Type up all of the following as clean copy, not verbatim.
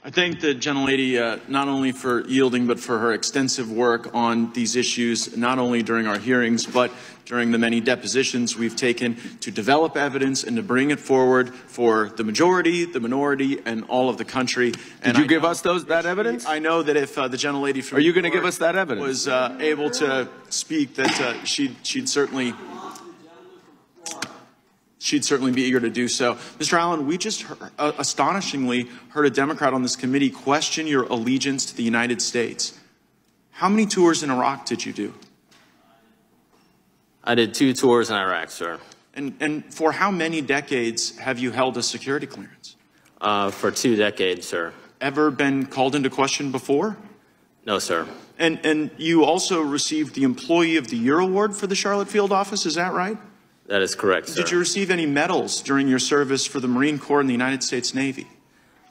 I thank the gentlelady not only for yielding, but for her extensive work on these issues, not only during our hearings, but during the many depositions we've taken to develop evidence and to bring it forward for the majority, the minority, and all of the country. Did you give us that evidence? I know that if the gentlelady from Are you going to give us that evidence? Was able to speak, that she'd certainly be eager to do so. Mr. Allen, we just astonishingly heard a Democrat on this committee question your allegiance to the United States. How many tours in Iraq did you do? I did 2 tours in Iraq, sir. And for how many decades have you held a security clearance? For 2 decades, sir. Ever been called into question before? No, sir. And you also received the Employee of the Year Award for the Charlotte Field Office, is that right? That is correct, sir. Did you receive any medals during your service for the Marine Corps and the United States Navy?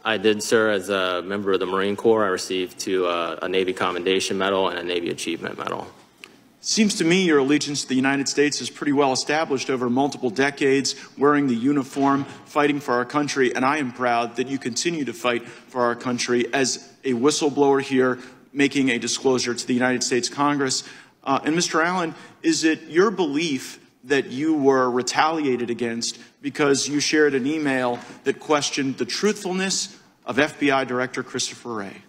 I did, sir. As a member of the Marine Corps, I received a Navy Commendation Medal and a Navy Achievement Medal. Seems to me your allegiance to the United States is pretty well established over multiple decades, wearing the uniform, fighting for our country, and I am proud that you continue to fight for our country as a whistleblower here, making a disclosure to the United States Congress. And Mr. Allen, is it your belief that you were retaliated against because you shared an email that questioned the truthfulness of FBI Director Christopher Wray?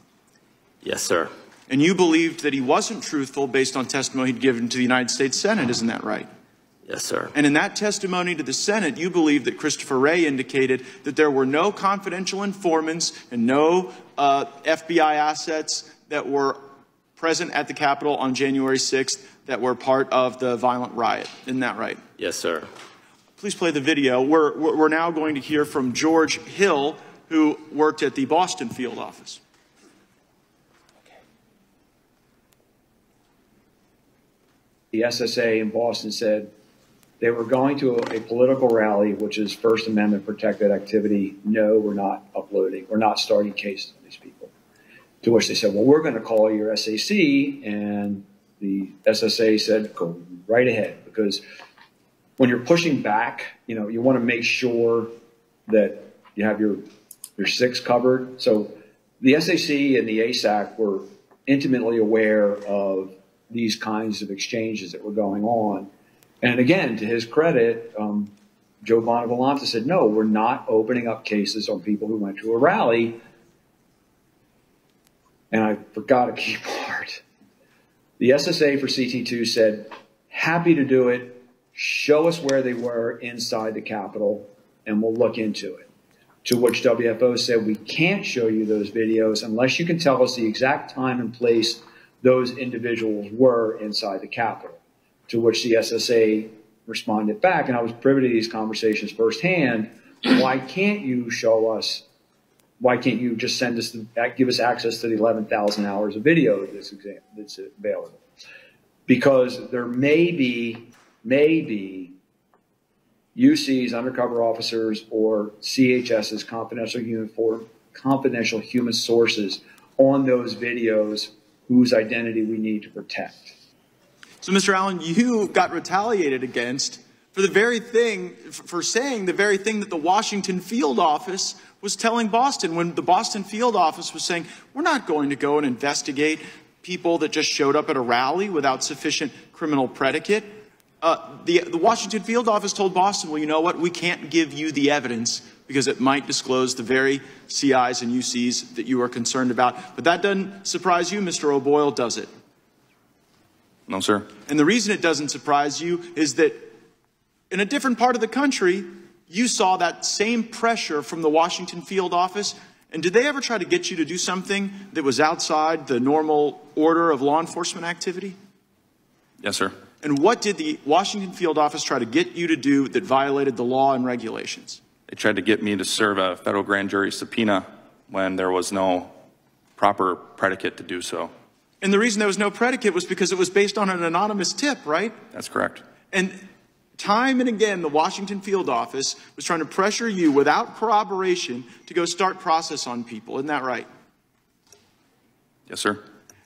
Yes, sir. And you believed that he wasn't truthful based on testimony he'd given to the United States Senate, isn't that right? Yes, sir. And in that testimony to the Senate, you believed that Christopher Wray indicated that there were no confidential informants and no FBI assets that were present at the Capitol on January 6th that were part of the violent riot. Isn't that right? Yes, sir. Please play the video. We're now going to hear from George Hill, who worked at the Boston field office. The SSA in Boston said they were going to a political rally, which is First Amendment protected activity. No, we're not uploading. We're not starting cases on these people. To which they said, well, we're going to call your SAC. And the SSA said, go right ahead. Because when you're pushing back, you know, you want to make sure that you have your 6 covered. So the SAC and the ASAC were intimately aware of these kinds of exchanges that were going on. And again, to his credit, Joe Bonavolonta said, no, we're not opening up cases on people who went to a rally. And I forgot a key part. The SSA for CT2 said, happy to do it. Show us where they were inside the Capitol, and we'll look into it. To which WFO said, we can't show you those videos unless you can tell us the exact time and place those individuals were inside the Capitol. To which the SSA responded back, and I was privy to these conversations firsthand, why can't you show us, why can't you just send us, give us access to the 11,000 hours of video that's available? Because there may be UC's, undercover officers, or CHS's confidential human sources on those videos whose identity we need to protect. So, Mr. Allen, you got retaliated against for the very thing, for saying the very thing that the Washington field office was telling Boston, when the Boston field office was saying, we're not going to go and investigate people that just showed up at a rally without sufficient criminal predicate. The Washington field office told Boston, well, you know what, we can't give you the evidence because it might disclose the very CIs and UCs that you are concerned about. But that doesn't surprise you, Mr. O'Boyle, does it? No, sir. And the reason it doesn't surprise you is that in a different part of the country, you saw that same pressure from the Washington field office. And did they ever try to get you to do something that was outside the normal order of law enforcement activity? Yes, sir. And what did the Washington field office try to get you to do that violated the law and regulations? They tried to get me to serve a federal grand jury subpoena when there was no proper predicate to do so. And the reason there was no predicate was because it was based on an anonymous tip, right? That's correct. And time and again, the Washington field office was trying to pressure you without corroboration to go start process on people. Isn't that right? Yes, sir.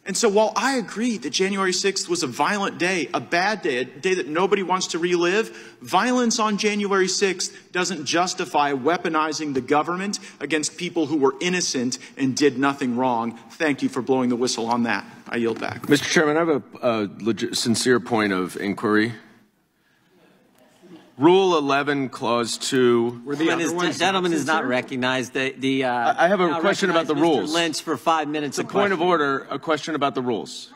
And so while I agree that January 6th was a violent day, a bad day, a day that nobody wants to relive, violence on January 6th doesn't justify weaponizing the government against people who were innocent and did nothing wrong. Thank you for blowing the whistle on that. I yield back. Mr. Chairman, I have a sincere point of inquiry. Rule 11, Clause 2. Gentleman is not recognized. I have a question about the rules. Mr. Lynch for 5 minutes. The point of order, a question about the rules.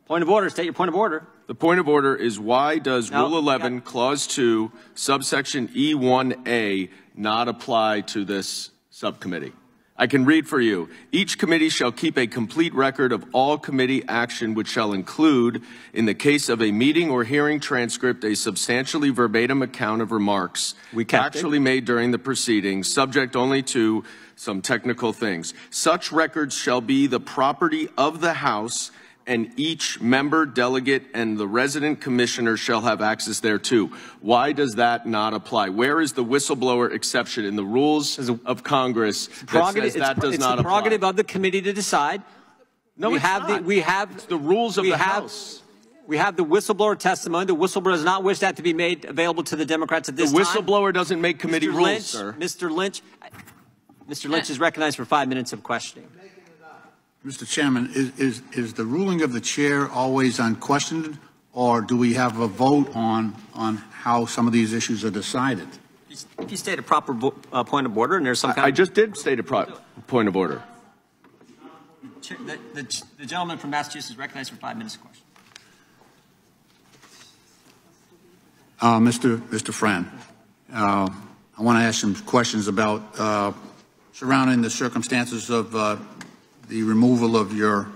Point of order. State your point of order. The point of order is why does Rule 11, Clause 2, subsection E1A not apply to this subcommittee? I can read for you. Each committee shall keep a complete record of all committee action, which shall include, in the case of a meeting or hearing transcript, a substantially verbatim account of remarks actually made during the proceedings, subject only to some technical things. Such records shall be the property of the House, and each member, delegate, and the resident commissioner shall have access thereto. Why does that not apply? Where is the whistleblower exception in the rules of Congress that says that does not apply? It's the prerogative of the committee to decide. No, it's not. It's the rules of the House. We have the whistleblower testimony. The whistleblower does not wish that to be made available to the Democrats at this time. The whistleblower doesn't make committee rules, sir. Mr. Lynch is recognized for 5 minutes of questioning. Mr. Chairman, is the ruling of the chair always unquestioned, or do we have a vote on how some of these issues are decided? If you state a proper point of order, and there's some kind I just did state a point of order. The gentleman from Massachusetts is recognized for 5 minutes of question. Mr. Friend, I want to ask some questions about surrounding the circumstances of the removal of your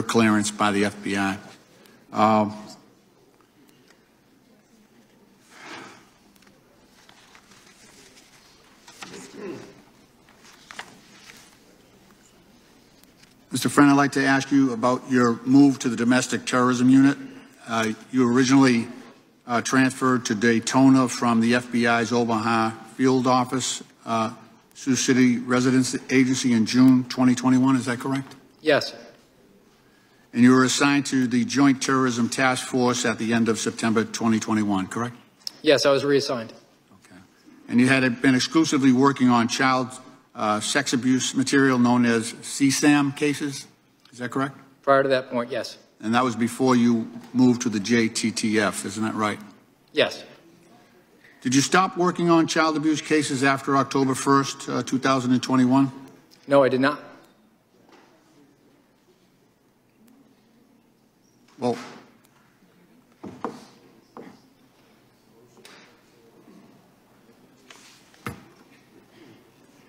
clearance by the FBI. Mr. Friend, I'd like to ask you about your move to the domestic terrorism unit. You originally transferred to Daytona from the FBI's Omaha field office, Sioux City Residence Agency in June 2021, is that correct? Yes. And you were assigned to the Joint Terrorism Task Force at the end of September 2021, correct? Yes, I was reassigned. Okay. And you had been exclusively working on child sex abuse material known as CSAM cases, is that correct? Prior to that point, yes. And that was before you moved to the JTTF, isn't that right? Yes. Did you stop working on child abuse cases after October 1st, 2021? No, I did not. Well,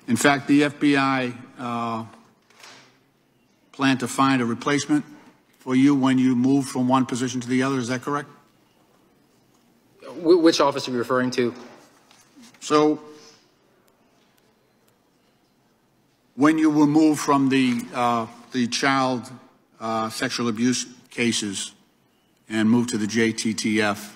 in fact, the FBI planned to find a replacement for you when you moved from one position to the other, is that correct? Which office are you referring to? So, when you were moved from the child sexual abuse cases and moved to the JTTF,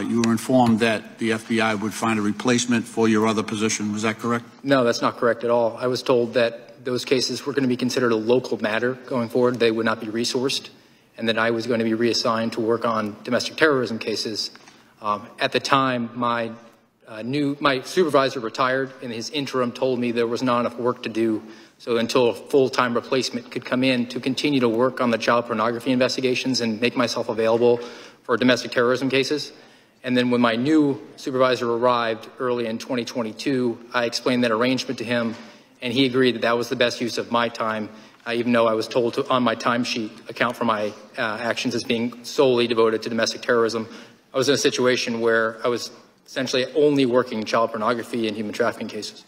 you were informed that the FBI would find a replacement for your other position. Was that correct? No, that's not correct at all. I was told that those cases were going to be considered a local matter going forward. They would not be resourced, and that I was going to be reassigned to work on domestic terrorism cases. At the time, my supervisor retired, and his interim told me there was not enough work to do. So until a full-time replacement could come in to continue to work on the child pornography investigations and make myself available for domestic terrorism cases. And then when my new supervisor arrived early in 2022, I explained that arrangement to him, and he agreed that that was the best use of my time, even though I was told to, on my timesheet, account for my actions as being solely devoted to domestic terrorism. I was in a situation where I was essentially only working child pornography and human trafficking cases.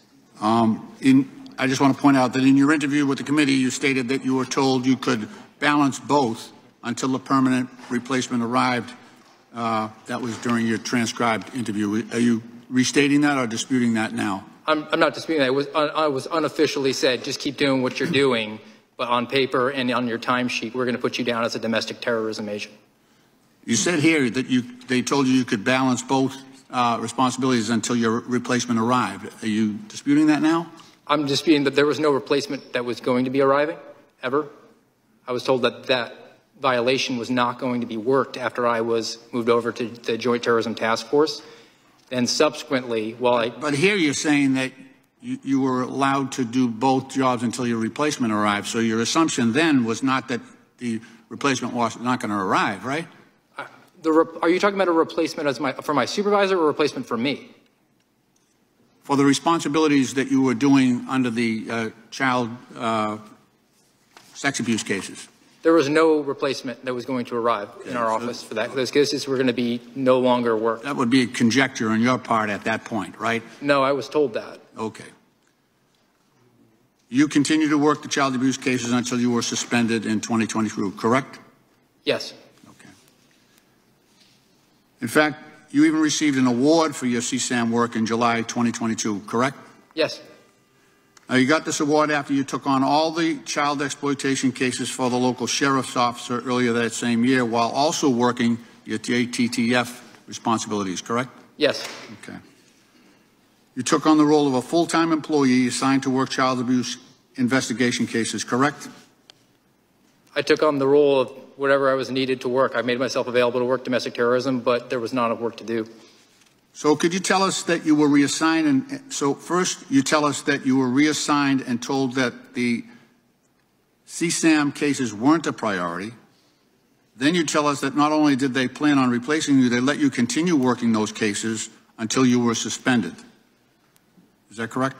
I just want to point out that in your interview with the committee, you stated that you were told you could balance both until a permanent replacement arrived. That was during your transcribed interview. Are you restating that or disputing that now? I'm not disputing that. I was unofficially said, just keep doing what you're doing, but on paper and on your timesheet, we're going to put you down as a domestic terrorism agent. You said here that they told you could balance both responsibilities until your replacement arrived. Are you disputing that now? I'm disputing that there was no replacement that was going to be arriving. ever. I was told that that violation was not going to be worked after I was moved over to the Joint Terrorism Task Force. Then subsequently, But here you're saying that you were allowed to do both jobs until your replacement arrived. So your assumption then was not that the replacement was not going to arrive, right? Are you talking about a replacement for my supervisor or a replacement for me? For the responsibilities that you were doing under the child sex abuse cases? There was no replacement that was going to arrive in our office for that. Those cases were going to be no longer worked. That would be a conjecture on your part at that point, right? No, I was told that. Okay. You continued to work the child abuse cases until you were suspended in 2022, correct? Yes. Okay. In fact, you even received an award for your CSAM work in July 2022, correct? Yes. Now, you got this award after you took on all the child exploitation cases for the local sheriff's officer earlier that same year, while also working your JTTF responsibilities, correct? Yes. Okay. You took on the role of a full-time employee assigned to work child abuse investigation cases, correct? I took on the role of whatever I was needed to work. I made myself available to work domestic terrorism, but there was not enough work to do. So could you tell us that you were reassigned? So first, you tell us that you were reassigned and told that the CSAM cases weren't a priority. Then you tell us that not only did they plan on replacing you, they let you continue working those cases until you were suspended. Is that correct?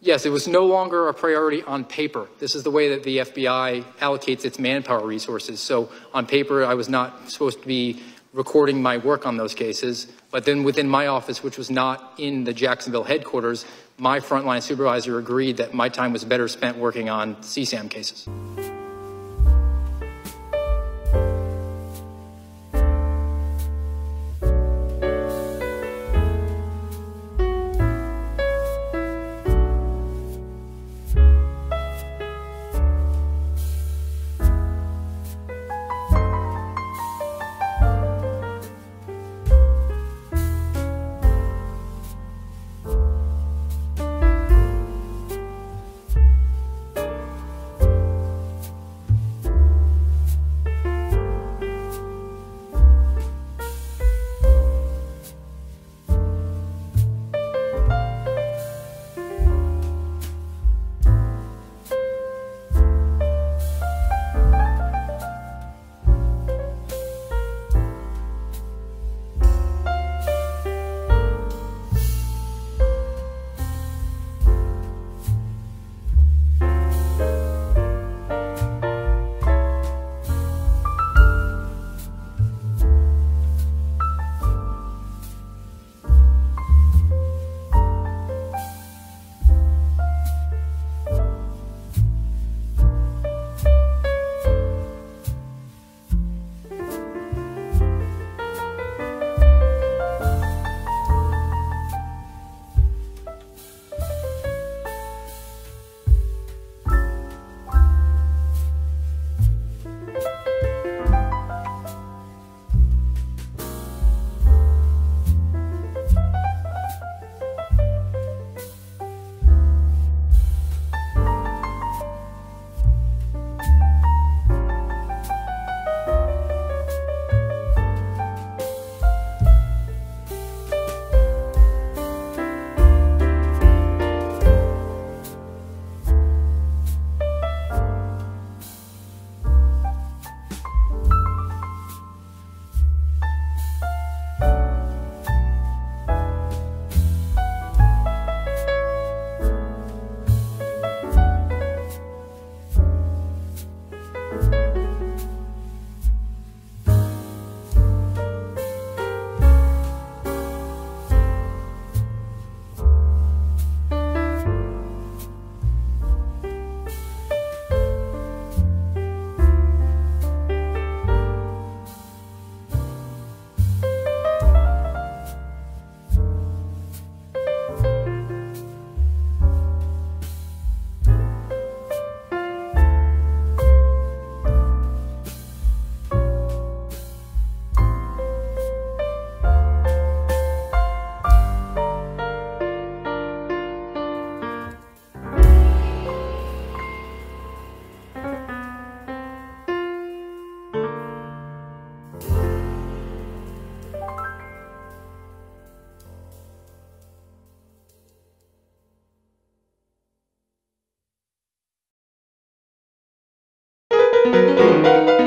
Yes, it was no longer a priority on paper. This is the way that the FBI allocates its manpower resources. So on paper, I was not supposed to be recording my work on those cases. But then within my office, which was not in the Jacksonville headquarters, my frontline supervisor agreed that my time was better spent working on CSAM cases. you.